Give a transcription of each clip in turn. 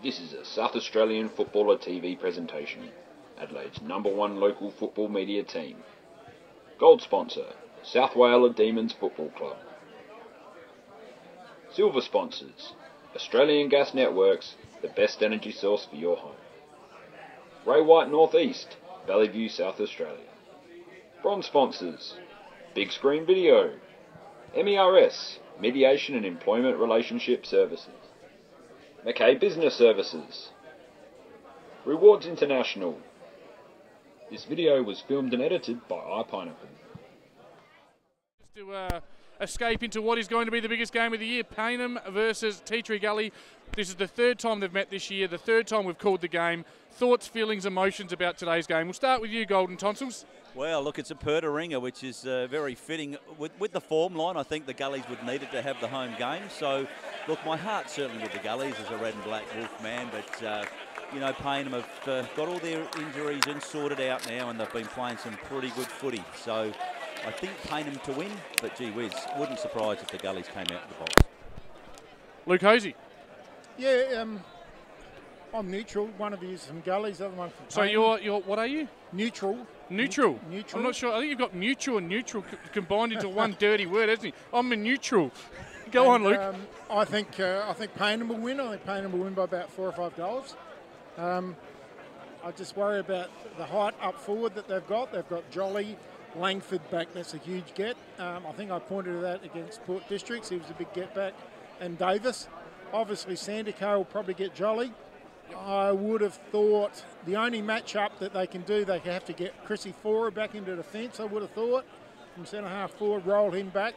This is a South Australian Footballer TV presentation. Adelaide's #1 local football media team. Gold sponsor, South Wales Demons Football Club. Silver sponsors, Australian Gas Networks, the best energy source for your home. Ray White North East, Valley View, South Australia. Bronze sponsors, Big Screen Video, MERS, Mediation and Employment Relationship Services. Mackay Business Services. Rewards International. This video was filmed and edited by Payneham. To escape into what is going to be the biggest game of the year, Payneham versus Tea Tree Gully. This is the third time they've met this year, the third time we've called the game. Thoughts, feelings, emotions about today's game. We'll start with you, Golden Tonsils. Well, look, it's a Pertaringa, which is very fitting. With the form line, I think the Gullies would need it to have the home game. So, look, my heart's certainly with the Gullies as a red and black wolf man. But, you know, Payneham have got all their injuries and sorted out now, and they've been playing some pretty good footy. So, I think Payneham to win, but gee whiz, wouldn't surprise if the Gullies came out of the box. Luke Hosey. Yeah, I'm neutral. One of you is from Gullies, the other one from Payneham. So you're what are you? Neutral. Neutral. Neutral. I'm not sure. I think you've got mutual and neutral combined into one dirty word, hasn't he? I'm a neutral. Go on, Luke. I think Payneham will win. I think Payneham will win by about 4 or 5 goals. I just worry about the height up forward that they've got. They've got Jolly, Langford back. That's a huge get. I think I pointed to that against Port Districts. He was a big get back. And Davis. Obviously, Sandicar will probably get Jolly. I would have thought the only match-up that they can do, they have to get Chrissy Fora back into defence, I would have thought. From centre-half forward, roll him back.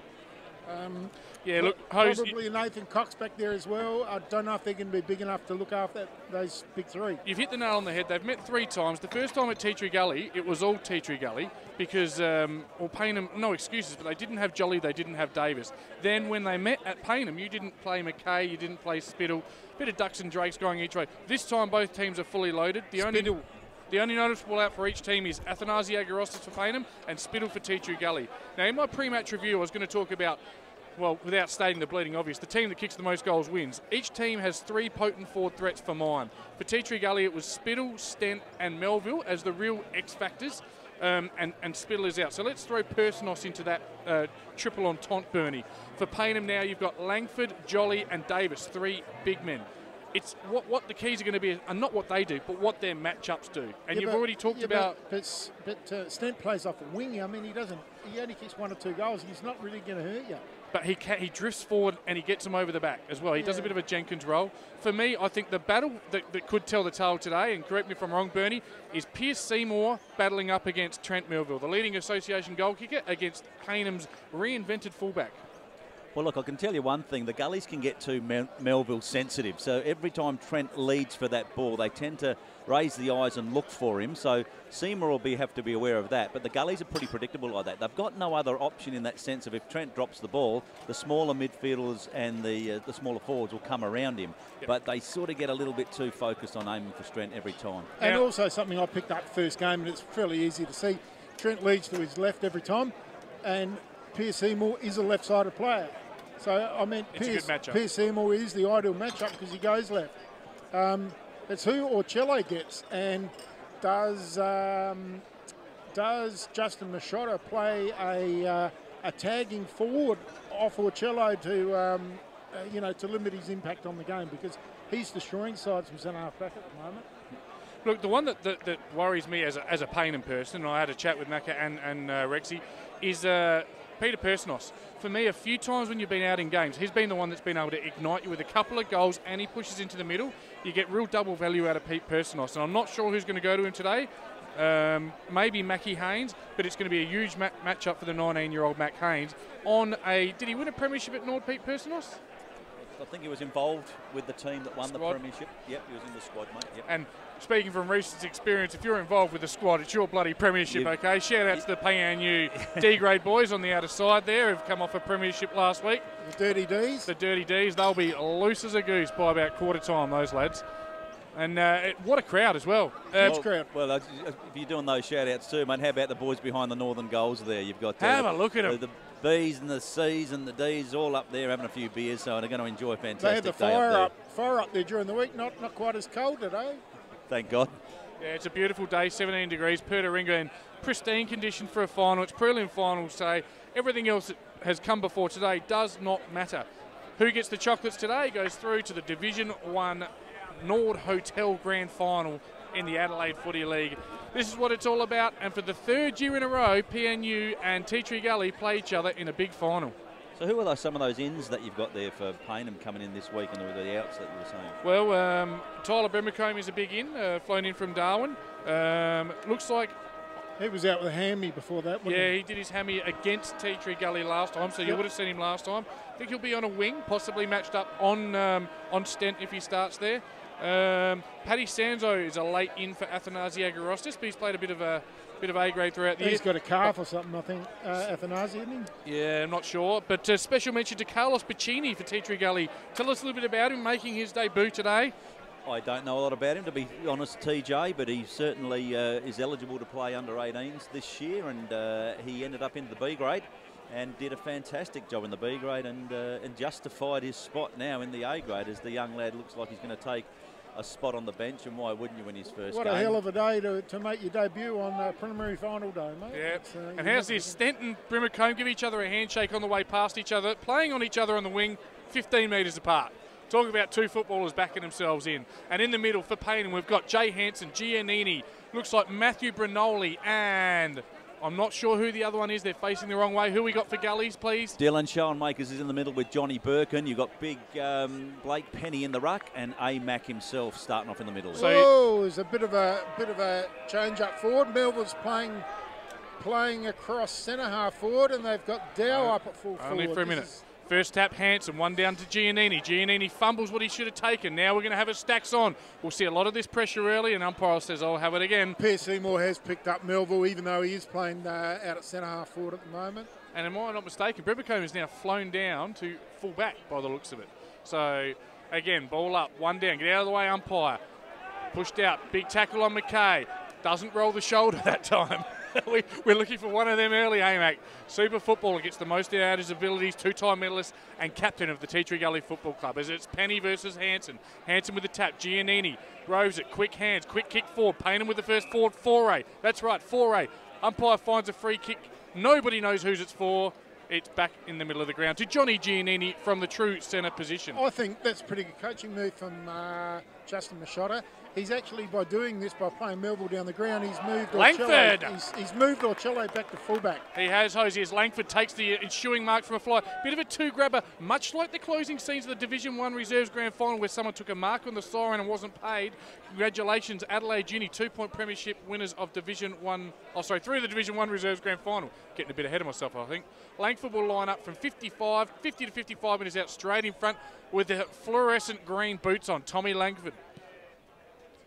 Yeah, look, probably Nathan Cox back there as well. I don't know if they're going to be big enough to look after those big three. You've hit the nail on the head. They've met 3 times. The first time at Tea Tree Gully, it was all Tea Tree Gully because, Payneham, no excuses, but they didn't have Jolly, they didn't have Davis. Then when they met at Payneham, you didn't play McKay, you didn't play Spittle. Bit of ducks and drakes going each way. This time both teams are fully loaded. The only noticeable out for each team is Athanasi Agorostis for Payneham and Spittle for Tea Tree Gully. Now, in my pre-match review, I was going to talk about, well, without stating the bleeding obvious, the team that kicks the most goals wins. Each team has 3 potent forward threats for mine. For Tea Tree Gully, it was Spittle, Stent and Melville as the real X factors, and Spittle is out. So let's throw Personos into that triple entente, Bernie. For Payneham now, you've got Langford, Jolly and Davis, 3 big men. It's what the keys are going to be, and not what they do, but what their matchups do. And you've already talked about. But Stent plays off a wing. I mean, he only kicks 1 or 2 goals. He's not really going to hurt you. But he drifts forward and he gets them over the back as well. He does a bit of a Jenkins role. For me, I think the battle that could tell the tale today, and correct me if I'm wrong, Bernie, is Pierce Seymour battling up against Trent Melville, the leading association goal kicker, against Paynham's reinvented fullback. Well, look, I can tell you one thing. The Gullies can get too Melville sensitive. So every time Trent leads for that ball, they tend to raise the eyes and look for him. So Seymour will have to be aware of that. But the Gullies are pretty predictable like that. They've got no other option in that sense of if Trent drops the ball, the smaller midfielders and the smaller forwards will come around him. Yep. But they sort of get a little bit too focused on aiming for Trent every time. And also something I picked up first game, and it's fairly easy to see. Trent leads to his left every time, and Pierce Seymour is a left-sided player. So, I mean, Pierce Seymour is the ideal matchup because he goes left. It's who Orcello gets. And does Justin Machado play a tagging forward off Orcello to limit his impact on the game? Because he's destroying sides from centre-half back at the moment. Look, the one that worries me as a Payneham person, and I had a chat with Macca and Rexy, is Peter Personos. For me, a few times when you've been out in games, he's been the one that's been able to ignite you with a couple of goals, and he pushes into the middle. You get real double value out of Pete Personos, and I'm not sure who's going to go to him today. Maybe Mackie Haynes, but it's going to be a huge match-up for the 19-year-old Mac Haynes. Did he win a premiership at Nord, Pete Personos? I think he was involved with the team that won the premiership. Yep, he was in the squad, mate. Yep. And speaking from recent experience, if you're involved with the squad, it's your bloody premiership, okay? Shout out to the Payneham D-grade boys on the outer side there who've come off a premiership last week. The Dirty D's. The Dirty D's. They'll be loose as a goose by about quarter time, those lads. And what a crowd as well. Crowd. Well, if you're doing those shout-outs too, mate, how about the boys behind the northern goals there? You've got have a look at them. B's and the C's and the D's all up there having a few beers, so they're going to enjoy a fantastic They had the day up fire up there during the week. Not quite as cold today. Thank God. Yeah, it's a beautiful day, 17 degrees, Pertaringa in pristine condition for a final. It's prelim final today. Everything else that has come before today does not matter. Who gets the chocolates today goes through to the Division 1 Nord Hotel Grand Final in the Adelaide Footy League. This is what it's all about, and for the third year in a row, PNU and Tea Tree Gully play each other in a big final. So who are some of those ins that you've got there for Payneham coming in this week and the outs that you were saying? Well, Tyler Brimacombe is a big in, flown in from Darwin. Looks like he was out with a hammy before that, wasn't he did his hammy against Tea Tree Gully last time, so you would have seen him last time. I think he'll be on a wing, possibly matched up on Stent if he starts there. Paddy Sanzo is a late in for Athanasi Agorostis, but he's played a bit of A grade throughout the year. He's got a calf or something, I think, Athanasi, isn't he? Yeah, I'm not sure. But special mention to Carlos Piccini for Tea Tree Gully. Tell us a little bit about him making his debut today. I don't know a lot about him, to be honest, TJ, but he certainly is eligible to play under 18s this year, and he ended up into the B grade and did a fantastic job in the B grade and justified his spot now in the A grade, as the young lad looks like he's going to take a spot on the bench, and why wouldn't you in his first game? What a hell of a day to make your debut on preliminary final day, mate. Yeah, and how's this? Stent and Brimacombe give each other a handshake on the way past each other, playing on each other on the wing, 15 metres apart. Talk about two footballers backing themselves in. And in the middle for Payneham, we've got Jay Hansen, Giannini, looks like Matthew Brinoli, and I'm not sure who the other one is. They're facing the wrong way. Who we got for Gullies, please? Dylan Schoenmakers is in the middle with Johnny Birkin. You've got big Blake Penny in the ruck, and A-Mac himself starting off in the middle. So there's a bit of a change up forward. Melville's playing across centre half forward, and they've got Dow up at full forward. Only for a minute. First tap, Hansen, one down to Giannini. Giannini fumbles what he should have taken. Now we're going to have a stacks on. We'll see a lot of this pressure early, and umpire says, I'll have it again. Pierce Seymour has picked up Melville, even though he is playing out at centre half forward at the moment. And am I not mistaken, Brimacombe is now flown down to full back by the looks of it. So, again, ball up, one down. Get out of the way, umpire. Pushed out, big tackle on McKay. Doesn't roll the shoulder that time. We're looking for one of them early, AMAC. Super footballer, gets the most out of his abilities, two-time medalist and captain of the Tea Tree Gully Football Club. As it's Penny versus Hansen. Hansen with the tap, Giannini roves it, quick hands, quick kick forward. Payneham with the first forward foray. That's right, foray. Umpire finds a free kick. Nobody knows whose it's for. It's back in the middle of the ground to Johnny Giannini from the true centre position. I think that's a pretty good coaching move from Justin Machota. He's actually, by doing this, by playing Melville down the ground, he's moved Langford. He's moved Orcello back to fullback. He has, Hosey, as Langford takes the ensuing mark from a fly. Bit of a two-grabber, much like the closing scenes of the Division 1 Reserves Grand Final where someone took a mark on the siren and wasn't paid. Congratulations, Adelaide Uni, 2-point premiership winners of Division 1, through the Division 1 Reserves Grand Final. Getting a bit ahead of myself, I think. Langford will line up from 50 to 55 metres out straight in front with the fluorescent green boots on. Tommy Langford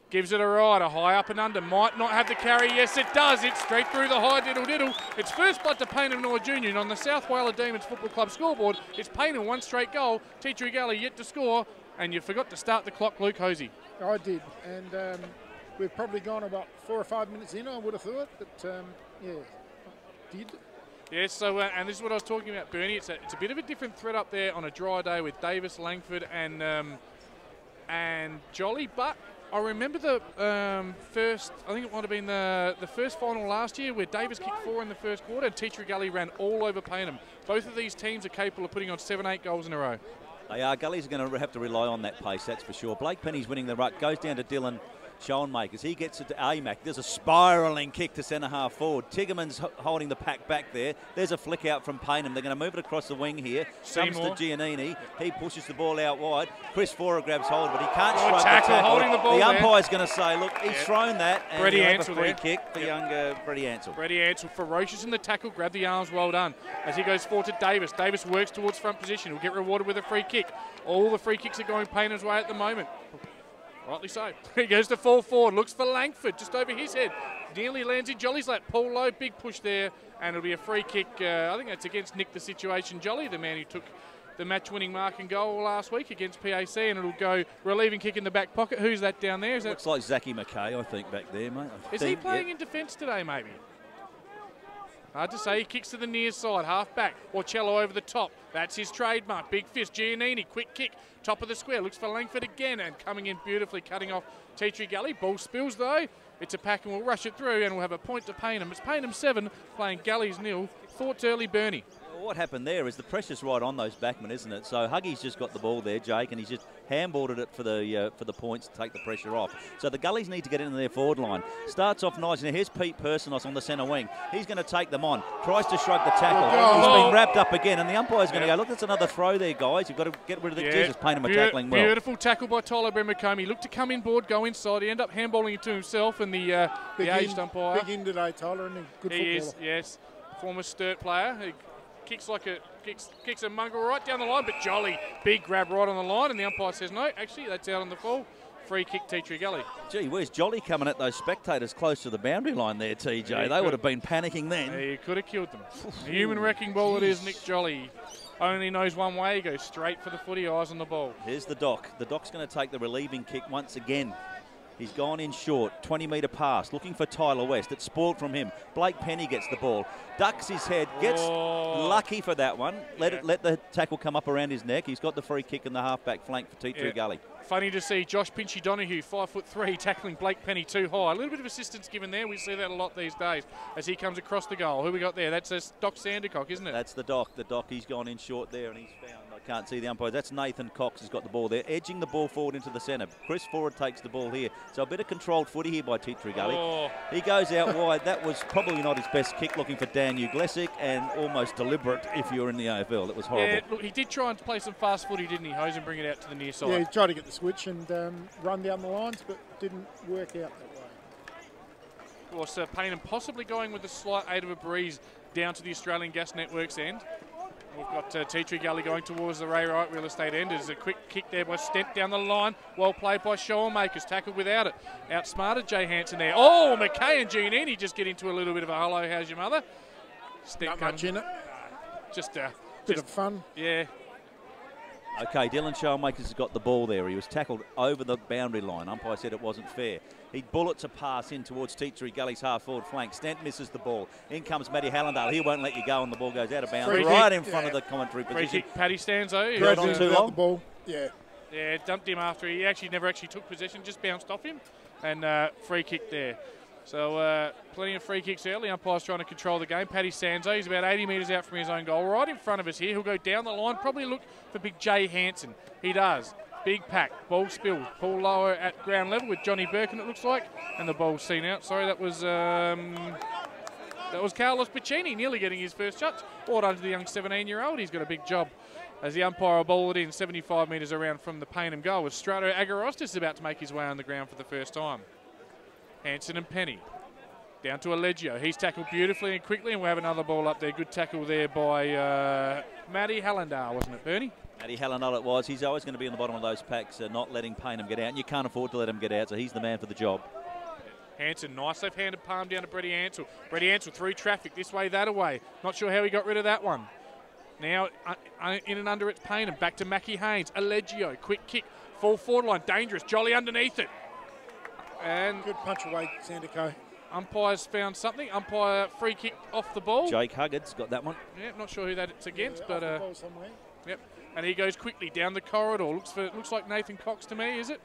gives it a ride, a high up and under. Might not have the carry. Yes, it does. It's straight through the high diddle-diddle. It's first blood to Payneham North Junior. And on the South Whaler Demons Football Club scoreboard, it's Payneham, one straight goal. Tea Tree Gully yet to score. And you forgot to start the clock, Luke Hosey. I did. And we've probably gone about 4 or 5 minutes in, I would have thought. But, yeah, did. Yes, so, and this is what I was talking about, Bernie. It's a bit of a different threat up there on a dry day with Davis, Langford and Jolly, but I remember the first, I think it might have been the first final last year where Davis kicked 4 in the first quarter and Tea Tree Gully ran all over Payneham. Both of these teams are capable of putting on 7-8 goals in a row. They are. Gully's are going to have to rely on that pace, that's for sure. Blake Penny's winning the ruck, goes down to Dylan Schoenmakers. He gets it to A-Mac. There's a spiralling kick to centre half forward. Tiggerman's holding the pack back there. There's a flick out from Payneham. They're going to move it across the wing here. Comes to Giannini. He pushes the ball out wide. Chris Fora grabs hold, but he can't strike the tackle. Holding the ball. The umpire's going to say, look, he's thrown that. And Freddie have Ansell a free there. kick for young Freddie Ansell. Freddie Ansell, ferocious in the tackle, grab the arms, well done. As he goes forward to Davis. Davis works towards front position. He'll get rewarded with a free kick. All the free kicks are going Payneham's way at the moment. Rightly so. He goes to fall forward, looks for Langford, just over his head. Nearly lands in Jolly's lap. Paul Lowe, big push there, and it'll be a free kick. I think that's against Nick the Situation Jolly, the man who took the match-winning mark and goal last week against PAC, and it'll go relieving kick in the back pocket. Who's that down there? Is that... Looks like Zachy McKay, I think, back there, mate. Is he playing in defence today, maybe? Hard to say. He kicks to the near side, half back. Orcello over the top. That's his trademark. Big fist. Giannini, quick kick. Top of the square. Looks for Langford again and coming in beautifully, cutting off Gully. Ball spills though. It's a pack and we'll rush it through and we'll have a point to Payneham. It's Payneham 7 playing Gully's 0. Thoughts early, Bernie. What happened there is the pressure's right on those backmen, isn't it? So Huggy's just got the ball there, Jake, and he's just handballed it for the points to take the pressure off. So the Gullies need to get into their forward line. Starts off nice. Now here's Pete Personos on the centre wing. He's going to take them on. Tries to shrug the tackle. He's been wrapped up again, and the umpire's going to go, look, that's another throw there, guys. You've got to get rid of the Jesus. Payneham are tackling well. Beautiful tackle by Tyler Bremacombe. He looked to come inboard, go inside. He ended up handballing it to himself, and the aged umpire. Big in today, Tyler, and a good footballer. He is, yes. Former Sturt player. He kicks a mongrel right down the line, but Jolly, big grab right on the line, and the umpire says no, actually that's out on the full. Free kick, Gully. Gee, where's Jolly coming at those spectators close to the boundary line there, TJ? Yeah, they would have been panicking then. Yeah, he could have killed them. A human wrecking ball it is, Nick Jolly. Only knows one way, he goes straight for the footy, eyes on the ball. Here's the Doc. The Doc's going to take the relieving kick once again. He's gone in short, 20-metre pass, looking for Tyler West. It's spoiled from him. Blake Penny gets the ball, ducks his head, gets lucky for that one. Let the tackle come up around his neck. He's got the free kick in the half-back flank for Gully. Funny to see Josh Pinchy Donahue, 5'3", tackling Blake Penny too high. A little bit of assistance given there. We see that a lot these days as he comes across the goal. Who we got there? That's Doc Sandercock, isn't it? That's the Doc. The Doc, he's gone in short there and he's found, I can't see the umpire. That's Nathan Cox has got the ball there, edging the ball forward into the centre. Chris Ford takes the ball here. So a bit of controlled footy here by Gully. He goes out wide. That was probably not his best kick, looking for Dan Uglesic, and almost deliberate if you're in the AFL. It was horrible. Yeah, look, he did try and play some fast footy, didn't he, Hose, and bring it out to the near side. Yeah, he tried to get the switch and run down the lines, but didn't work out that way. Of course, Payneham possibly going with a slight aid of a breeze down to the Australian Gas Network's end. We've got Gully going towards the Ray Wright real estate end. There's a quick kick there by Stent down the line. Well played by Shoalmakers. Tackled without it. Outsmarted Jay Hansen there. Oh, McKay and Giannini just get into a little bit of a hello, how's your mother? Stent Not much in it. Just bit of fun. Yeah. Okay, Dylan Shoalmakers has got the ball there. He was tackled over the boundary line. Umpire said it wasn't fair. He bullets a pass in towards Gully's half-forward flank. Stent misses the ball. In comes Matty Hallandale. He won't let you go, and the ball goes out of bounds right in front of the commentary position. Free kick, Paddy Stanzo. Held on too long. The ball. Yeah. Yeah, dumped him after. He never actually took possession, just bounced off him. And free kick there. So plenty of free kicks early. Umpire's trying to control the game. Paddy Sanzo, he's about 80 metres out from his own goal. Right in front of us here. He'll go down the line. Probably look for big Jay Hansen. He does. Big pack. Ball spilled. Ball lower at ground level with Johnny Birkin, it looks like. And the ball's seen out. Sorry, that was Carlos Piccini nearly getting his first touch. Well done to the young 17-year-old. He's got a big job as the umpire will bowl it in 75 metres around from the Payneham goal, with Strato Agarostis about to make his way on the ground for the first time. Hansen and Penny. Down to Allegio. He's tackled beautifully and quickly, and we'll have another ball up there. Good tackle there by Matty Hallandale, wasn't it, Bernie? Matty Hallandale it was. He's always going to be in the bottom of those packs, not letting Payneham get out, and you can't afford to let him get out, so he's the man for the job. Hansen, nice left-handed palm down to Brady Ansell. Brady Ansell through traffic, this way, that away. Not sure how he got rid of that one. Now, in and under it's Payneham. Back to Mackie Haynes. Allegio, quick kick. Full forward line, dangerous. Jolly underneath it. And good punch away, Sandico. Umpire's found something. Umpire free kick off the ball. Jake Huggard's got that one. Yeah, not sure who that it's against, but off the ball somewhere. Yep. And he goes quickly down the corridor. Looks like Nathan Cox to me, is it?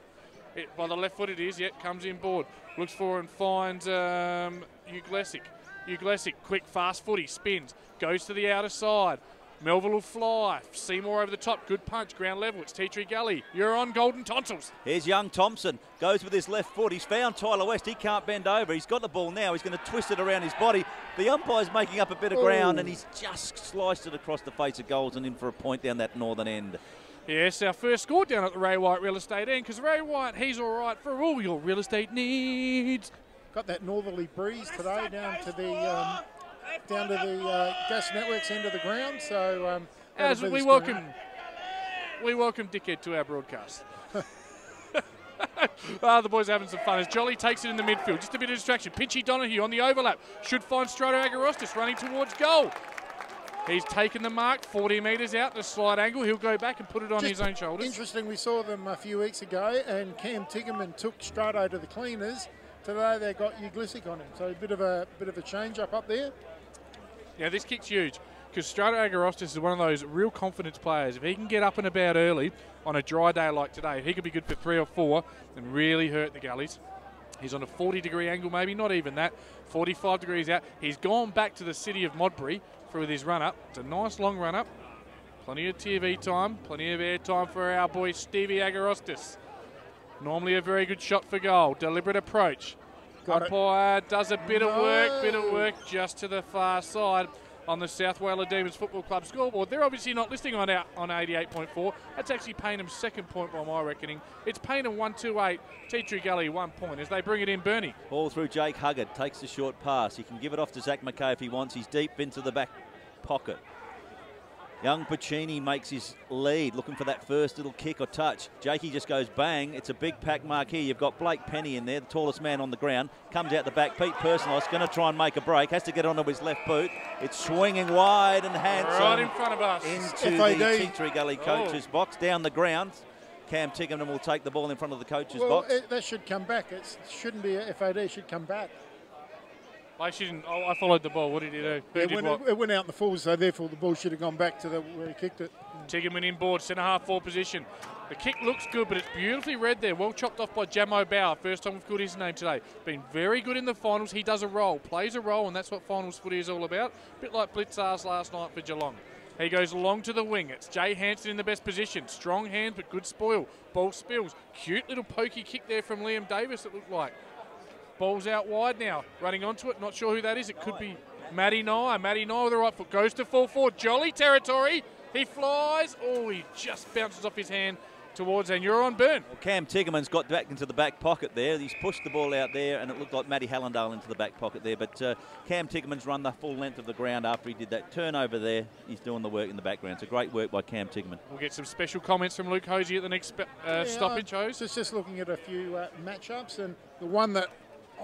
By the left foot it is. Yet comes inboard. Looks for and finds Uglesic. Uglesic, quick, fast footy, spins, goes to the outer side. Melville will fly. Seymour over the top. Good punch. Ground level. It's Gully. You're on golden tonsils. Here's young Thompson. Goes with his left foot. He's found Tyler West. He can't bend over. He's got the ball now. He's going to twist it around his body. The umpire's making up a bit of ground, and he's just sliced it across the face of goals and in for a point down that northern end. Yes, our first score down at the Ray White real estate end, because Ray White, he's all right for all your real estate needs. Got that northerly breeze today down to the Gas Networks end of the ground. So as we welcome Dickhead to our broadcast. The boys are having some fun as Jolly takes it in the midfield. Just a bit of distraction. Pinchy Donahue on the overlap. Should find Strato Agarostis running towards goal. He's taken the mark, 40 metres out, the slide angle. He'll go back and put it on his own shoulders. Interesting, we saw them a few weeks ago, and Cam Tiggerman took Strato to the cleaners. Today they got Uglesic on him, so a bit of a change up there. Yeah, this kick's huge because Strato Agorostis is one of those real confidence players. If he can get up and about early on a dry day like today, he could be good for 3 or 4 and really hurt the Gullies. He's on a 40-degree angle, maybe, not even that. 45 degrees out. He's gone back to the city of Modbury with his run-up. It's a nice long run-up. Plenty of TV time, plenty of air time for our boy Stevie Agorostis. Normally a very good shot for goal. Deliberate approach. Umpire does a bit of work just to the far side on the South Wales Demons Football Club scoreboard. They're obviously not listening on 88.4. That's actually Paynham's second point by my reckoning. It's Paynham 128, Tea Tree Gully 1 point as they bring it in. Bernie. Ball through Jake Huggard, takes the short pass. He can give it off to Zach McKay if he wants. He's deep into the back pocket. Young Puccini makes his lead, looking for that first little kick or touch. Jakey just goes bang. It's a big pack mark here. You've got Blake Penny in there, the tallest man on the ground. Comes out the back. Pete Personos going to try and make a break. Has to get onto his left boot. It's swinging wide and handsome. Right in front of us. Into the Tea Tree Gully coach's box. Down the ground. Cam Tickenham will take the ball in front of the coach's box. That should come back. It shouldn't be a FAD. It should come back. I shouldn't. Oh, I followed the ball. What did he do? It went out in the full, so therefore the ball should have gone back to where he kicked it. Tiggerman inboard, centre-half forward position. The kick looks good, but it's beautifully read there. Well chopped off by Jamo Bauer. First time we've called his name today. Been very good in the finals. He does a role, plays a role, and that's what finals footy is all about. A bit like Blitzars last night for Geelong. He goes along to the wing. It's Jay Hansen in the best position. Strong hand, but good spoil. Ball spills. Cute little pokey kick there from Liam Davis, it looked like. Ball's out wide now. Running onto it. Not sure who that is. It could be Matty Nye. Matty Nye with the right foot. Goes to full forward. Jolly territory. He flies. Oh, he just bounces off his hand towards, and you're on Burn. Well, Cam Tiggerman's got back into the back pocket there. He's pushed the ball out there, and it looked like Matty Hallandale into the back pocket there. But Cam Tiggerman's run the full length of the ground after he did that turnover there. He's doing the work in the background. So great work by Cam Tiggerman. We'll get some special comments from Luke Hosey at the next stoppage, Hose. Just looking at a few matchups, and the one that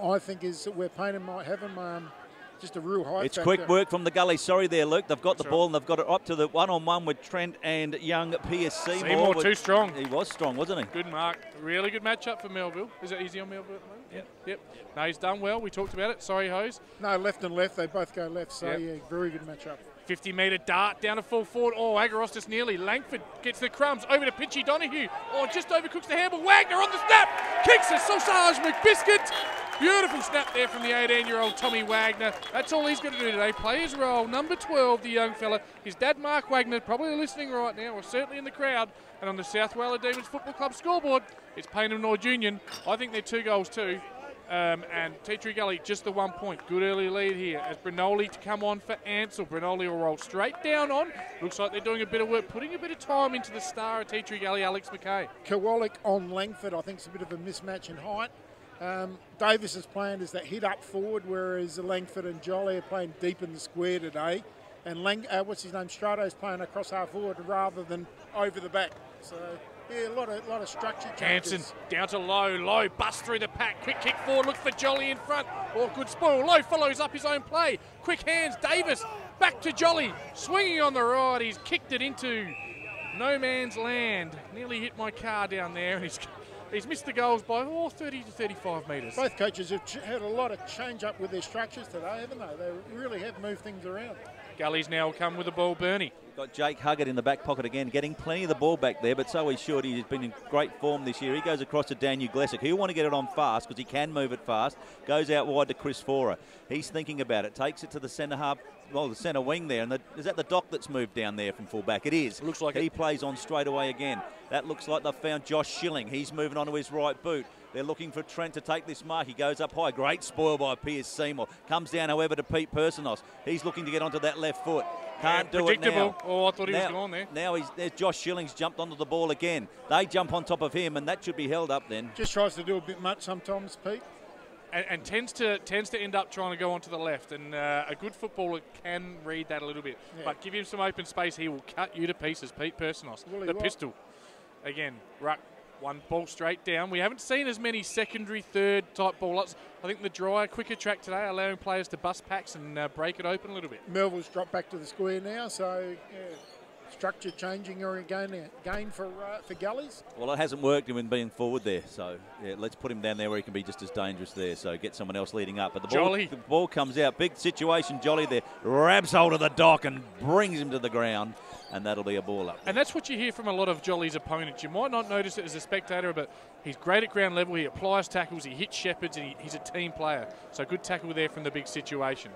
I think is where Payneham might have him, just a real high It's factor. quick work from the Gully. Sorry there, Luke. They've got the ball and they've got it up to the one-on-one with Trent and young Pierce Seymour. Seymour too strong. He was strong, wasn't he? Good mark. Really good matchup for Melville. Is it easy on Melville at the moment? Yep. No, he's done well. We talked about it. Sorry, Hose. No, left and left. They both go left. So, yeah, very good matchup. 50-metre dart down to full forward. Oh, Agorostis nearly. Langford gets the crumbs. Over to Pitchy Donahue. Oh, just overcooks the handball. Wagner on the snap. Kicks a Sausage McBiscuit. Beautiful snap there from the 18-year-old Tommy Wagner. That's all he's going to do today. Play his role. Number 12, the young fella. His dad, Mark Wagner, probably listening right now, or certainly in the crowd. And on the South Wales Demons Football Club scoreboard, it's Payneham North Union. I think they're 2 goals too. And Tea Tree Gully, just the 1 point. Good early lead here as Brinoli to come on for Ansell. Brinoli will roll straight down on. Looks like they're doing a bit of work, putting a bit of time into the star of Tea Tree Gully, Alex McKay. Kowalik on Langford, I think it's a bit of a mismatch in height. Davis's plan is that hit up forward, whereas Langford and Jolly are playing deep in the square today. And Strato's playing across half forward rather than over the back. So, yeah, a lot of structure changes. Hansen down to Low, busts through the pack. Quick kick forward, look for Jolly in front. Oh, good spoil. Low follows up his own play. Quick hands, Davis back to Jolly. Swinging on the right, he's kicked it into no man's land. Nearly hit my car down there, and he's missed the goals by 30 to 35 metres. Both coaches have had a lot of change up with their structures today, haven't they? They really have moved things around. Gully's now come with the ball, Bernie. Got Jake Huggard in the back pocket again, getting plenty of the ball back there, but so he's short. He's been in great form this year. He goes across to Daniel Glessick. He'll want to get it on fast because he can move it fast. Goes out wide to Chris Forer. He's thinking about it. Takes it to the centre half, the centre wing there. And is that the Doc that's moved down there from fullback? It is. Looks like he plays on straight away again. That looks like they've found Josh Schilling. He's moving onto his right boot. They're looking for Trent to take this mark. He goes up high. Great spoil by Pierce Seymour. Comes down, however, to Pete Personos. He's looking to get onto that left foot. Can't do it now. Oh, I thought he was gone there. Now there's Josh Schilling's jumped onto the ball again. They jump on top of him, and that should be held up then. Just tries to do a bit much sometimes, Pete. And tends to end up trying to go onto the left. And a good footballer can read that a little bit. Yeah. But give him some open space, he will cut you to pieces. Pete Personos, the pistol. Again, ruck. One ball straight down. We haven't seen as many secondary, third type ball-ups. I think the drier, quicker track today, allowing players to bust packs and break it open a little bit. Melville's dropped back to the square now, so yeah. structure changing or again for Gullies? Well, it hasn't worked in being forward there, so yeah, let's put him down there where he can be just as dangerous there. So get someone else leading up. But the ball comes out. Big situation. Jolly there grabs hold of the dock and brings him to the ground, and that'll be a ball up. And that's what you hear from a lot of Jolly's opponents. You might not notice it as a spectator, but he's great at ground level. He applies tackles, he hits shepherds, and he's a team player. So good tackle there from the big situation.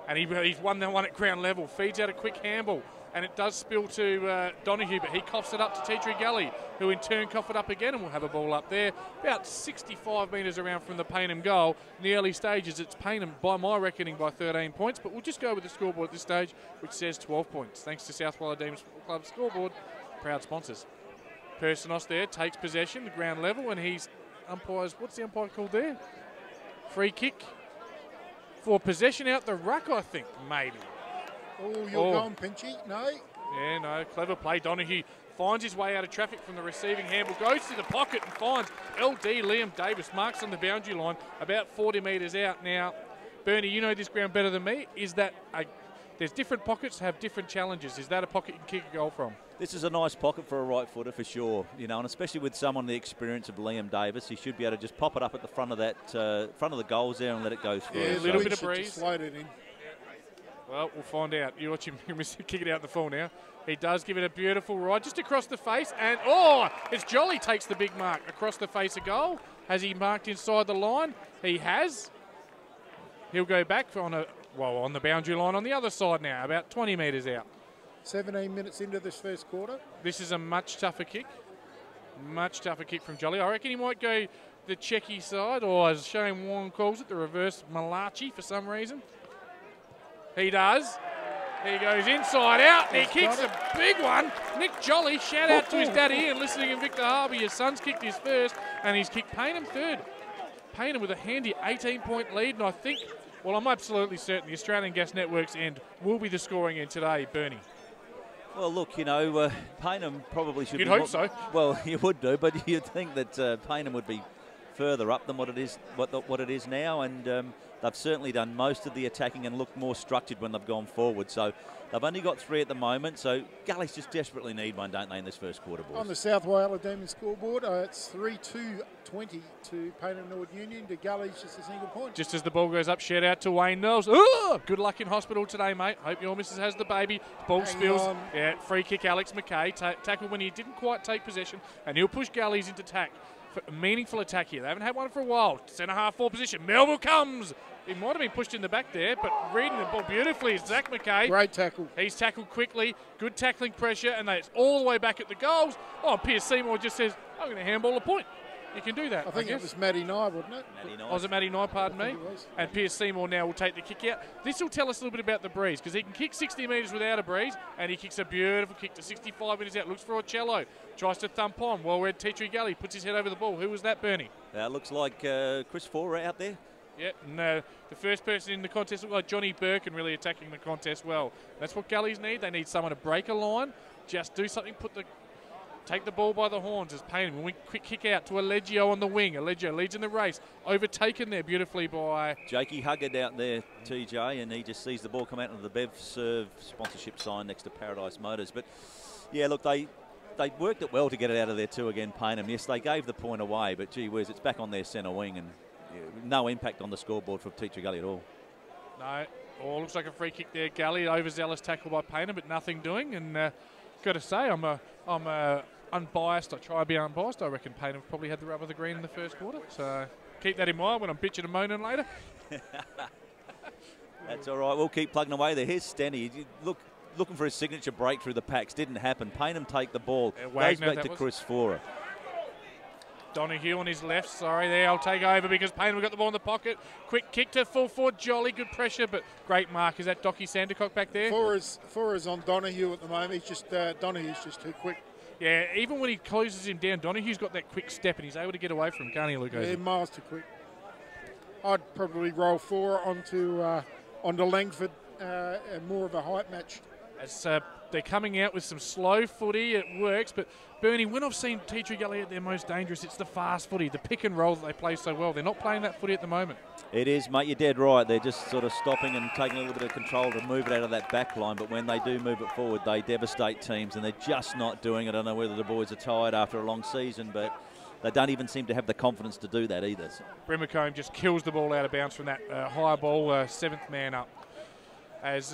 And he's won that one at ground level. Feeds out a quick handball, and it does spill to Donahue, but he coughs it up to Tea Tree Gully, who in turn cough it up again, and we'll have a ball up there. About 65 metres around from the Payneham goal. In the early stages, it's Payneham, by my reckoning, by 13 points, but we'll just go with the scoreboard at this stage, which says 12 points. Thanks to South Walla Demons Football Club Scoreboard, proud sponsors. Pertaringa there takes possession, the ground level, and he's umpires. What's the umpire called there? Free kick for possession out the ruck, I think, maybe. Oh, you're going Pinchy? No? Yeah, no, clever play. Donahue finds his way out of traffic from the receiving handball, goes to the pocket and finds LD Liam Davis, marks on the boundary line, about 40 metres out. Now, Bernie, you know this ground better than me. Is that there's different pockets have different challenges. Is that a pocket you can kick a goal from? This is a nice pocket for a right footer for sure, you know, and especially with someone the experience of Liam Davis, he should be able to just pop it up at the front of that front of the goals there and let it go through. Yeah, a little bit of breeze. Just slide it in. Well, we'll find out. You watch him kick it out the full now. He does give it a beautiful ride just across the face, and it's Jolly takes the big mark across the face of goal. Has he marked inside the line? He has. He'll go back on the boundary line on the other side now, about 20 metres out. 17 minutes into this first quarter. This is a much tougher kick. Much tougher kick from Jolly. I reckon he might go the checky side, or as Shane Warren calls it, the reverse Malachi for some reason. He does. He goes inside out, and he kicks a big one. Nick Jolly, shout out to his daddy and listening in Victor Harbour. Your son's kicked his first, and he's kicked Payneham third. Payneham with a handy 18-point lead, and I think, well, I'm absolutely certain the Australian Gas Network's end will be the scoring end today, Bernie. Well, look, you know, Payneham probably should You'd be... hope so. Well, you would do, but you'd think that Payneham would be further up than what it is now, and they've certainly done most of the attacking and looked more structured when they've gone forward. So they've only got 3 at the moment, so Gullies just desperately need one, don't they, in this first quarter, boys? On the South Wales Demons scoreboard, it's 3-2-20 to Payneham Norwood Union, to Gullies just a single point. Just as the ball goes up, shout out to Wayne Knowles. Oh, good luck in hospital today, mate. Hope your missus has the baby. Ball spills. Yeah, free kick, Alex McKay. Tackle when he didn't quite take possession, and he'll push Gullies into tack. For a meaningful attack here. They haven't had one for a while. Centre half forward position. Melville comes. He might have been pushed in the back there, but reading the ball beautifully is Zach McKay. Great tackle. He's tackled quickly. Good tackling pressure, and it's all the way back at the goals. Oh, Pierce Seymour just says, I'm going to handball a point. You can do that. I think it was Matty Nye, wasn't it? Was it Matty Nye, pardon me? And Pierce Seymour now will take the kick out. This will tell us a little bit about the breeze, because he can kick 60 metres without a breeze, and he kicks a beautiful kick to 65 metres out. Looks for Ocello. Tries to thump on. Well-read Tea Tree Gully. Puts his head over the ball. Who was that, Bernie? Looks like Chris Forer out there. Yeah, no. The first person in the contest looked like Johnny Birkin really attacking the contest well. That's what Gullies need. They need someone to break a line, just do something, take the ball by the horns as Payneham. We quick kick out to Aleggio on the wing. Aleggio leads in the race. Overtaken there beautifully by... Jakey Huggard out there, TJ, and he just sees the ball come out of the Bev Serve sponsorship sign next to Paradise Motors. But, yeah, look, they worked it well to get it out of there too again, Payneham. Yes, they gave the point away, but gee whiz, it's back on their centre wing and no impact on the scoreboard for Tea Tree Gully at all. No. Oh, looks like a free kick there. Gully, overzealous tackle by Payneham, but nothing doing. And got to say, I'm unbiased. I try to be unbiased. I reckon Payneham probably had the rub of the green in the first quarter. So keep that in mind when I'm bitching and moaning later. That's all right. We'll keep plugging away there. Here's Stenny. Looking for his signature break through the packs. Didn't happen. Payneham take the ball. Goes back to Chris Forer. Donahue on his left. Sorry there. I'll take over because Payneham got the ball in the pocket. Quick kick to full forward. Jolly. Good pressure, but great mark. Is that Docky Sandercock back there? Forer's on Donahue at the moment. He's just Donahue's just too quick. Yeah, even when he closes him down, Donahue's got that quick step and he's able to get away from him, can't he, Luke? Yeah, miles too quick. I'd probably roll Forer onto Langford, more of a height match. As they're coming out with some slow footy. It works, but Bernie, when I've seen Tea Tree Gully at their most dangerous, it's the fast footy, the pick and roll that they play so well. They're not playing that footy at the moment. It is, mate. You're dead right. They're just sort of stopping and taking a little bit of control to move it out of that back line. But when they do move it forward, they devastate teams, and they're just not doing it. I don't know whether the boys are tired after a long season, but they don't even seem to have the confidence to do that either. Brimacombe just kills the ball out of bounds from that high ball, seventh man up. As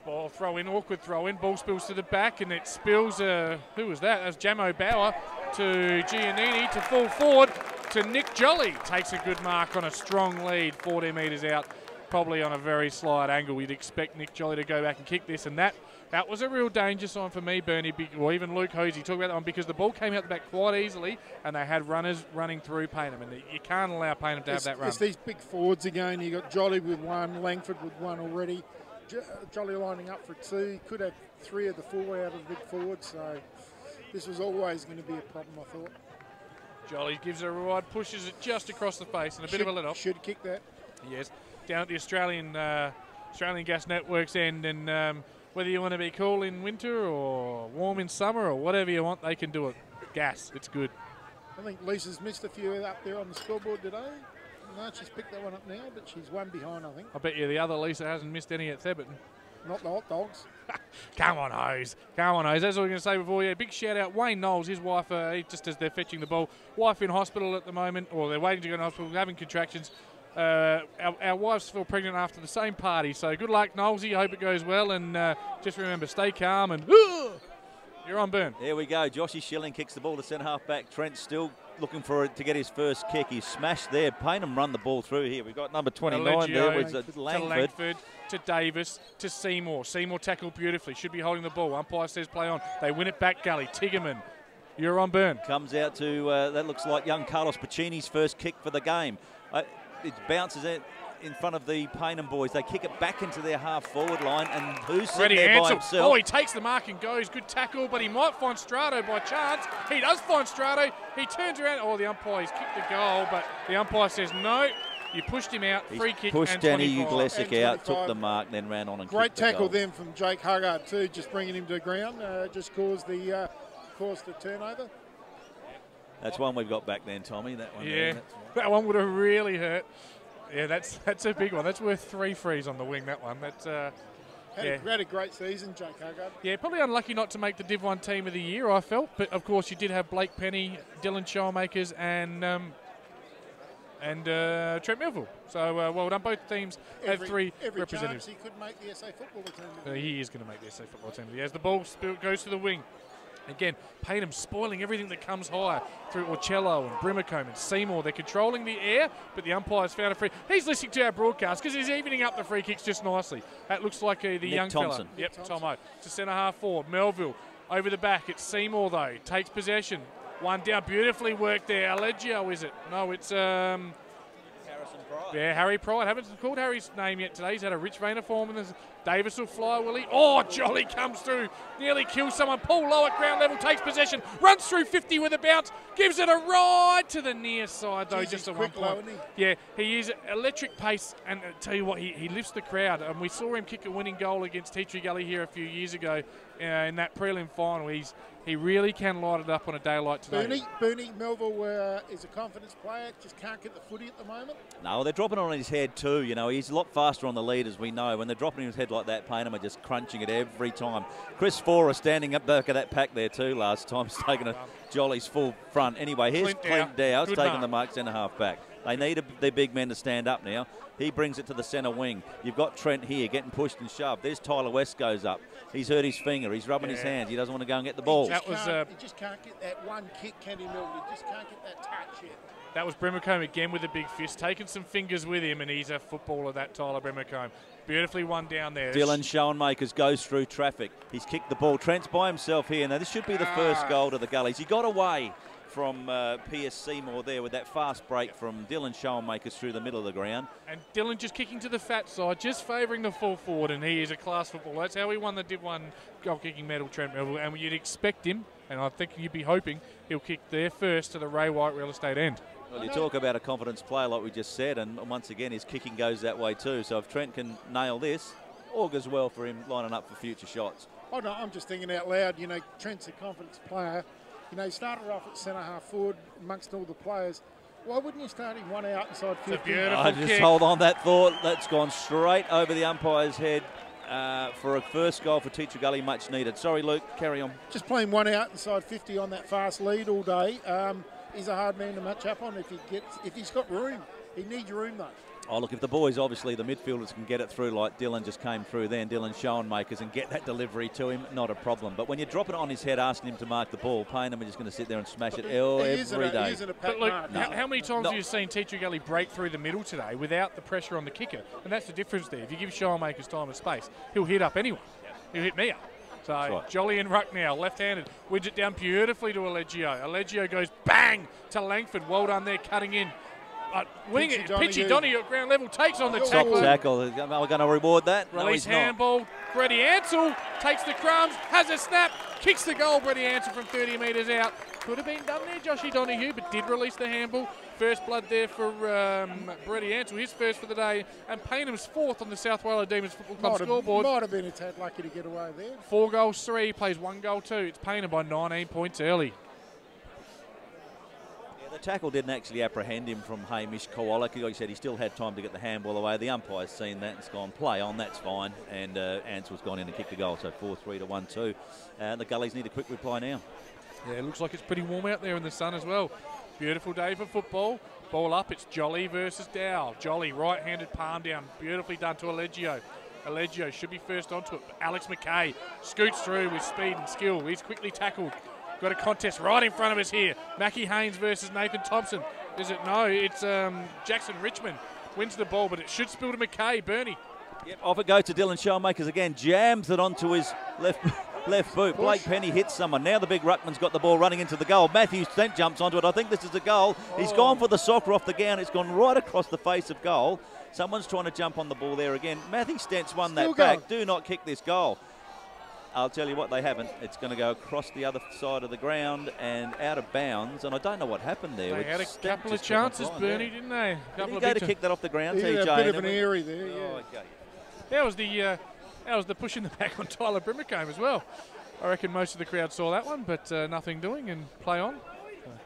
ball throw in, awkward throw in, ball spills to the back, and it spills, who was that? That's Jamo Bauer to Giannini to full forward to Nick Jolly. Takes a good mark on a strong lead, 14 metres out, probably on a very slight angle. You'd expect Nick Jolly to go back and kick this, and that was a real danger sign for me, Bernie, or even Luke Hosey. Talk about that one, because the ball came out the back quite easily, and they had runners running through Payneham, and you can't allow Payneham to have that run. It's these big forwards again. You got Jolly with one, Langford with one already. Jolly lining up for two. Could have three of the four out of the big forwards, so this was always going to be a problem, I thought. Jolly gives it a ride, pushes it just across the face, and a bit of a let off. Should kick that. Yes, down at the Australian Gas Network's end, and whether you want to be cool in winter or warm in summer or whatever you want, they can do it. Gas, it's good. I think Lisa's missed a few up there on the scoreboard today. No, she's picked that one up now, but she's one behind, I think. I bet you the other Lisa hasn't missed any at Theberton. Not the hot dogs. Come on, Hose. Come on, Hose. That's all we're going to say before. Yeah, big shout out. Wayne Knowles, his wife, just as they're fetching the ball, wife in hospital at the moment, or they're waiting to go to hospital, having contractions. Our wives fell pregnant after the same party, so good luck, Knowlesy. I hope it goes well, and just remember, stay calm, and you're on, Burn. There we go. Joshy Schilling kicks the ball to centre half back. Trent still looking for it to get his first kick. He's smashed there. Payneham run the ball through here. We've got number 29 there with Langford. To Davis, to Seymour. Seymour tackled beautifully. Should be holding the ball. Umpire says play on. They win it back, Gully. Tiggerman, you're on, Burn. Comes out to, that looks like young Carlos Pacini's first kick for the game. It bounces out in front of the Payneham boys. They kick it back into their half-forward line, and who's sitting there by himself? Oh, he takes the mark and goes. Good tackle, but he might find Strato by chance. He does find Strato. He turns around. Oh, the umpire's kicked the goal, but the umpire says no. You pushed him out. Free kick. Pushed Danny Uglesic out, took the mark, then ran on and great kicked the goal. tackle then from Jake Huggard too, just bringing him to the ground. Just caused the turnover. That's one we've got back then, Tommy. That one. Yeah, that one would have really hurt. Yeah, that's a big one. That's worth 3 frees on the wing, that one. That's had a great season, Jake Huggard. Yeah, probably unlucky not to make the Div 1 Team of the Year, I felt. But, of course, you did have Blake Penny, Dylan Showmakers and Trent Melville. So, well done. Both teams have 3 representatives. He could make the SA football team. He is going to make the SA football team. As the ball goes to the wing. Again, Payneham spoiling everything that comes higher through Orcello and Brimacombe and Seymour. They're controlling the air, but the umpire's found a free. He's listening to our broadcast because he's evening up the free kicks just nicely. That looks like the young Thompson. fella. Yep, Tomo. To centre half forward. Melville over the back. It's Seymour, though. Takes possession. One down. Beautifully worked there. Allegio, is it? No, it's yeah, Harry Pride. Haven't called Harry's name yet today. He's had a rich vein of form. And Davis will fly, will he? Oh, Jolly comes through. Nearly kills someone. Paul low at ground level. Takes possession. Runs through 50 with a bounce. Gives it a ride to the near side, though. Just a 1 point. Yeah, he is electric pace. And I tell you what, he lifts the crowd. And we saw him kick a winning goal against Tea Tree Gully here a few years ago in that prelim final. He really can light it up on a day like today. Bernie Melville is a confidence player, just can't get the footy at the moment. No, they're dropping it on his head too. You know, he's a lot faster on the lead, as we know. When they're dropping his head like that, Payneham are just crunching it every time. Chris Fora standing up back of that pack there too last time. He's taking a Jolly's full front. Anyway, here's Clint Dow's taking the mark centre half back. They need their big men to stand up now. He brings it to the centre wing. You've got Trent here getting pushed and shoved. There's Tyler West goes up. He's hurt his finger. He's rubbing his hands. He doesn't want to go and get the ball. He just can't get that one kick, can he, Milton? He just can't get that touch yet. That was Brimacombe again with a big fist, taking some fingers with him, and he's a footballer, that Tyler Brimacombe. Beautifully won down there. Dylan Schoenmakers goes through traffic. He's kicked the ball. Trent's by himself here. Now, this should be the first goal to the Gullies. He got away from P.S. Seymour there with that fast break from Dylan Schoenmakers through the middle of the ground. And Dylan just kicking to the fat side, just favouring the full forward, and he is a class footballer. That's how he won the Div 1 goal-kicking medal, Trent Melville, and you'd expect him, and I think you'd be hoping, he'll kick there first to the Ray White real estate end. Well, you talk about a confidence player like we just said, and once again his kicking goes that way too. So if Trent can nail this... augurs well for him lining up for future shots. Oh no, I'm just thinking out loud. You know, Trent's a confidence player. You know, he started off at centre half forward amongst all the players. Why wouldn't you start him one out inside 50? It's a beautiful I just kick. hold on that thought. That's gone straight over the umpire's head for a first goal for Teacher Gully, much needed. Sorry, Luke, carry on. Just playing one out inside 50 on that fast lead all day. He's a hard man to match up on if he's got room. He needs room though. Oh, look, if the boys, obviously, the midfielders can get it through like Dylan just came through then, Dylan Schoenmakers, and get that delivery to him, not a problem. But when you drop it on his head asking him to mark the ball, Payneham are just going to sit there and smash it every day. He isn't a But pat look, mark. how many times have you seen Teacher Gully break through the middle today without the pressure on the kicker? And that's the difference there. If you give Schoenmakers time and space, he'll hit up anyone. He'll hit me up. So right. Jolly and Ruck now, left-handed, wins it down beautifully to Allegio. Allegio goes bang to Langford. Well done there, cutting in. Winning it, Pitchy Donahue at ground level, takes on the Top tackle. tackle. Are we going to reward that? No, Release he's not. handball. Brady Ansell takes the crumbs, has a snap, kicks the goal. Brady Ansell from 30 metres out. Could have been done there, Joshy Donahue, but did release the handball. First blood there for Brady Ansell, his first for the day. And Payneham's fourth on the South Wales Demons Football Club scoreboard. Might have been a tad lucky to get away there. 4 goals, 3, plays 1 goal, 2. It's Payneham by 19 points early. The tackle didn't actually apprehend him from Hamish Kowalik. Like you said, he still had time to get the handball away. The umpire's seen that and it's gone play on, that's fine. And Ansell's gone in and kicked the goal, so 4-3 to 1-2. The Gullies need a quick reply now. Yeah, it looks like it's pretty warm out there in the sun as well. Beautiful day for football. Ball up, it's Jolly versus Dow. Jolly, right-handed palm down, beautifully done to Allegio. Allegio should be first onto it. Alex McKay scoots through with speed and skill. He's quickly tackled. Got a contest right in front of us here. Mackie Haynes versus Nathan Thompson. Is it? No, it's Jackson Richmond. Wins the ball, but it should spill to McKay. Bernie. Yep, off it goes to Dylan Schoenmakers again. Jams it onto his left boot. Blake Penny hits someone. Now the big ruckman's got the ball running into the goal. Matthew Stent jumps onto it. I think this is a goal. He's gone for the soccer off the gown. It's gone right across the face of goal. Someone's trying to jump on the ball there again. Matthew Stent's won that back. Do not kick this goal. I'll tell you what, they haven't. It's going to go across the other side of the ground and out of bounds. And I don't know what happened there. They had a couple of chances, Bernie, didn't they? Did he go to kick that off the ground, Yeah, TJ? a bit of an airy there, yeah. Oh, okay. That was the push in the back on Tyler Brimacombe as well. I reckon most of the crowd saw that one, but nothing doing and play on.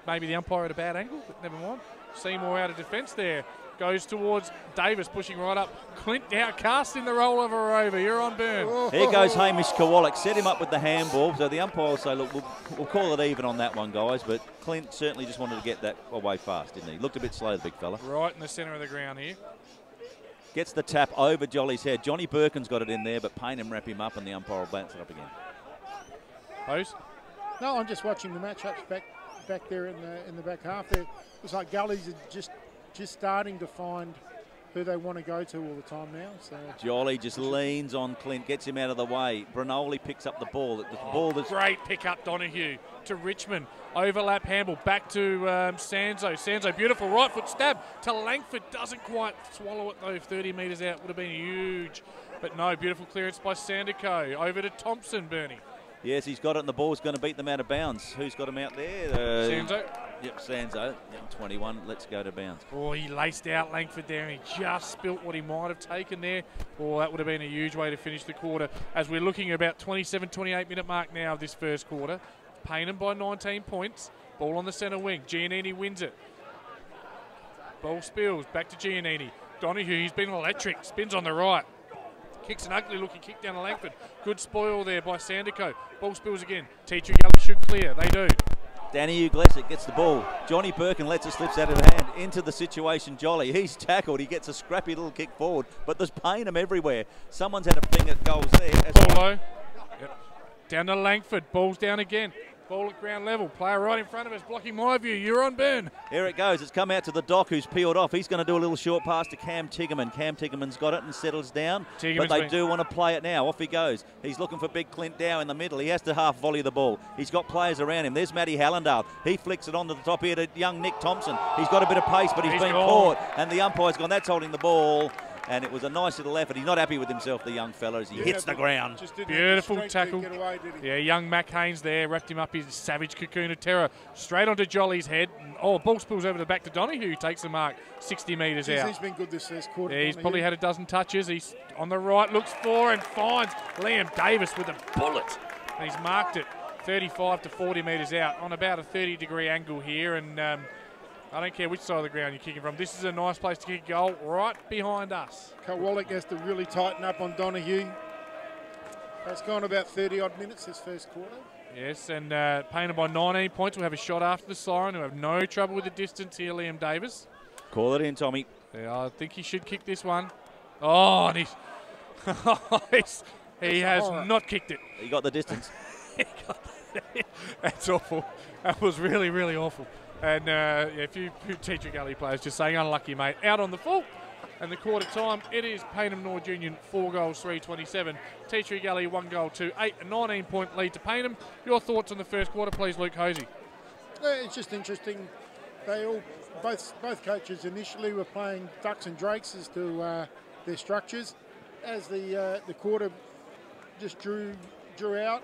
Maybe the umpire at a bad angle, but never mind. Seymour out of defence there. Goes towards Davis, pushing right up. Clint now casting the rollover over. You're on Burn. Here goes Hamish Kowalik. Set him up with the handball. So the umpire will say, look, we'll call it even on that one, guys. But Clint certainly just wanted to get that away fast, didn't he? Looked a bit slow, the big fella. Right in the centre of the ground here. Gets the tap over Jolly's head. Johnny Birkin's got it in there, but Payneham wrap him up and the umpire will bounce it up again. Pose. No, I'm just watching the matchups back there in the back half there. It's like Gullies are just starting to find who they want to go to all the time now. So Jolly just leans on Clint, gets him out of the way. Brunoli picks up the ball. The ball that's great pick up, Donahue to Richmond. Overlap handball back to Sanzo. Sanzo, beautiful right foot stab to Langford. Doesn't quite swallow it though. 30 metres out would have been huge. But no, beautiful clearance by Sandico. Over to Thompson, Bernie. Yes, he's got it, and the ball's going to beat them out of bounds. Who's got him out there? Sanzo. Yep, Sanzo. Yep, 21. Let's go to bounds. Oh, he laced out Langford there, and he just spilt what he might have taken there. Oh, that would have been a huge way to finish the quarter. As we're looking at about 27, 28 minute mark now of this first quarter. Payneham by 19 points. Ball on the centre wing. Giannini wins it. Ball spills back to Giannini. Donahue, he's been electric. Spins on the right. Kicks an ugly looking kick down to Langford. Good spoil there by Sandico. Ball spills again. Teacher Gully should clear. They do. Danny Uglesic gets the ball. Johnny Birkin lets it slip out of hand. Into the situation, Jolly. He's tackled. He gets a scrappy little kick forward. But there's Payneham everywhere. Someone's had a thing at goals there. Ball low. Yep. Down to Langford. Ball's down again. Ball at ground level. Player right in front of us, blocking my view. You're on Burn. Here it goes. It's come out to the Doc, who's peeled off. He's going to do a little short pass to Cam Tiggerman. Cam Tiggerman's got it and settles down. But they do want to play it now. Off he goes. He's looking for big Clint Dow in the middle. He has to half volley the ball. He's got players around him. There's Matty Hallandale. He flicks it onto the top here to young Nick Thompson. He's got a bit of pace, but he's been caught. And the umpire's gone, that's holding the ball. And it was a nice little effort. He's not happy with himself, the young fella, as he hits the ground. Beautiful tackle. Yeah, young Mac Haynes there wrapped him up his savage cocoon of terror straight onto Jolly's head. Oh, ball spills over the back to Donahue, who takes the mark 60 metres out. He's been good this first quarter. Yeah, he's probably had a dozen touches. He's on the right, looks for and finds Liam Davis with a bullet. And he's marked it 35 to 40 metres out on about a 30-degree angle here. And I don't care which side of the ground you're kicking from. This is a nice place to kick a goal right behind us. Kowalik has to really tighten up on Donahue. It's gone about 30-odd minutes this first quarter. Yes, and Payneham by 19 points. We'll have a shot after the siren. We'll have no trouble with the distance here, Liam Davis. Call it in, Tommy. Yeah, I think he should kick this one. Oh, and he has not kicked it. He got the distance. That's awful. That was really, really awful. And yeah, a few Teacher Gully players just saying, unlucky, mate. Out on the full. And the quarter time, it is Payneham North Union 4 goals, 3-27. Teacher Gully 1 goal, 2-8. A 19-point lead to Payneham. Your thoughts on the first quarter, please, Luke Hosey? It's just interesting. They all, both coaches initially were playing ducks and drakes as to their structures. As the quarter just drew out,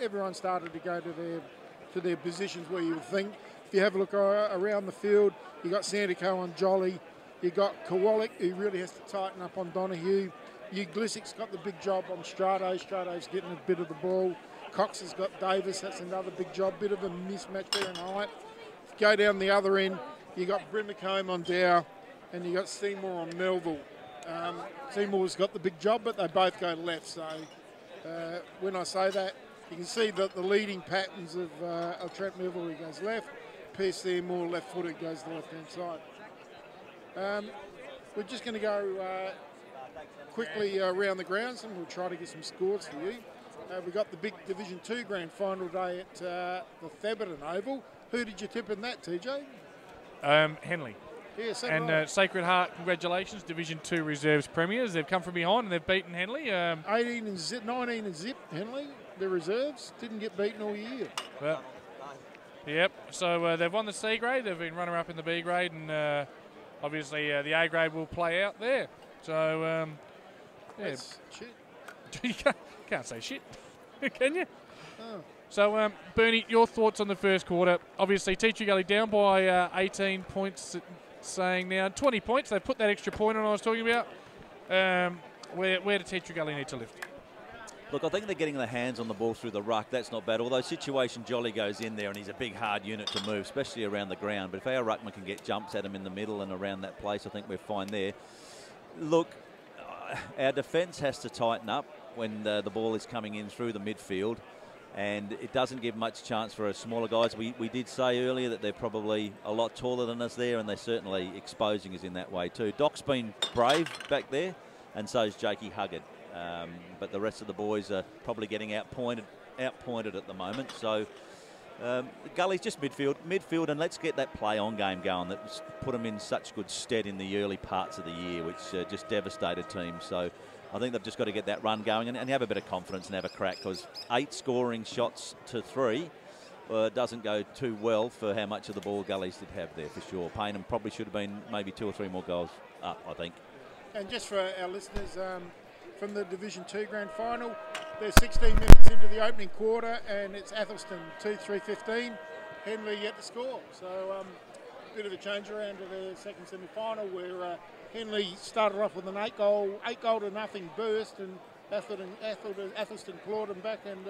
everyone started to go to their positions where you would think. If you have a look around the field, you got Sandico on Jolly, you got Kowalik, who really has to tighten up on Donahue. Glissik's got the big job on Strato. Strato's getting a bit of the ball. Cox has got Davis, that's another big job. Bit of a mismatch there in height. Go down the other end, you got Brimacombe on Dow, and you got Seymour on Melville. Seymour's got the big job, but they both go left. So when I say that, you can see that the leading patterns of Trent Melville, he goes left. Pierce Seymour, left-footed, goes to the left-hand side. We're just going to go quickly around the grounds, and we'll try to get some scores for you. We've got the big Division 2 grand final day at the Theberton Oval. Who did you tip in that, TJ? Henley. Yes, and right. Sacred Heart, congratulations, Division 2 reserves premiers. They've come from behind and they've beaten Henley. 18 and zip, 19 and zip, Henley. The reserves didn't get beaten all year. Well, yep, so they've won the C grade. They've been runner-up in the B grade, and obviously the A grade will play out there. So, yeah. That's shit. You can't say shit, can you? Oh. So, Bernie, your thoughts on the first quarter? Obviously, Teacher Gully down by 18 points, saying now 20 points. They've put that extra point on I was talking about. Where do Teacher Gully need to lift? Look, I think they're getting their hands on the ball through the ruck. That's not bad. Although situation Jolly goes in there and he's a big, hard unit to move, especially around the ground. But if our ruckman can get jumps at him in the middle and around that place, I think we're fine there. Look, our defence has to tighten up when the ball is coming in through the midfield. And it doesn't give much chance for us smaller guys. We did say earlier that they're probably a lot taller than us there, and they're certainly exposing us in that way too. Doc's been brave back there, and so is Jakey Huggard. But the rest of the boys are probably getting outpointed at the moment. So Gully's just midfield, and let's get that play-on game going that's put them in such good stead in the early parts of the year, which just devastated teams. So I think they've just got to get that run going and have a bit of confidence and have a crack, because 8 scoring shots to 3 doesn't go too well for how much of the ball Gullies did have there, for sure. Payneham probably should have been maybe 2 or 3 more goals up, I think. And just for our listeners, from the Division 2 grand final, they're 16 minutes into the opening quarter, and it's Athelston 2-3-15. Henley yet to score. So a bit of a change around to the second semi-final, where Henley started off with an 8 goal to nothing burst, and Athelston clawed them back and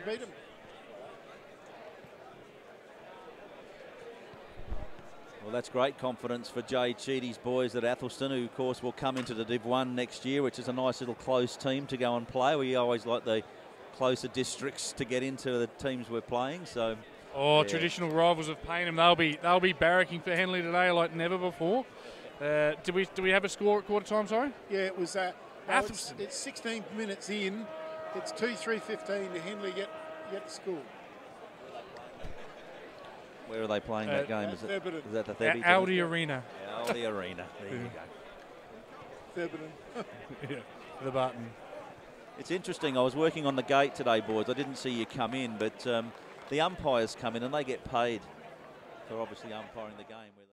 beat them. Well, that's great confidence for Jay Cheaty's boys at Athelston, who, of course, will come into the Div 1 next year, which is a nice little close team to go and play. We always like the closer districts to get into the teams we're playing. So, yeah. Traditional rivals of Payneham, they'll be barracking for Henley today like never before. Do we have a score at quarter time? Sorry. Yeah, it was Athelston. It's 16 minutes in. It's 2-3-15 to Henley yet to score. Where are they playing that game? Is that the Thebby? Audi Arena. Audi Arena. There you go. Theberton. Yeah, the button. It's interesting. I was working on the gate today, boys. I didn't see you come in, but the umpires come in and they get paid for obviously umpiring the game.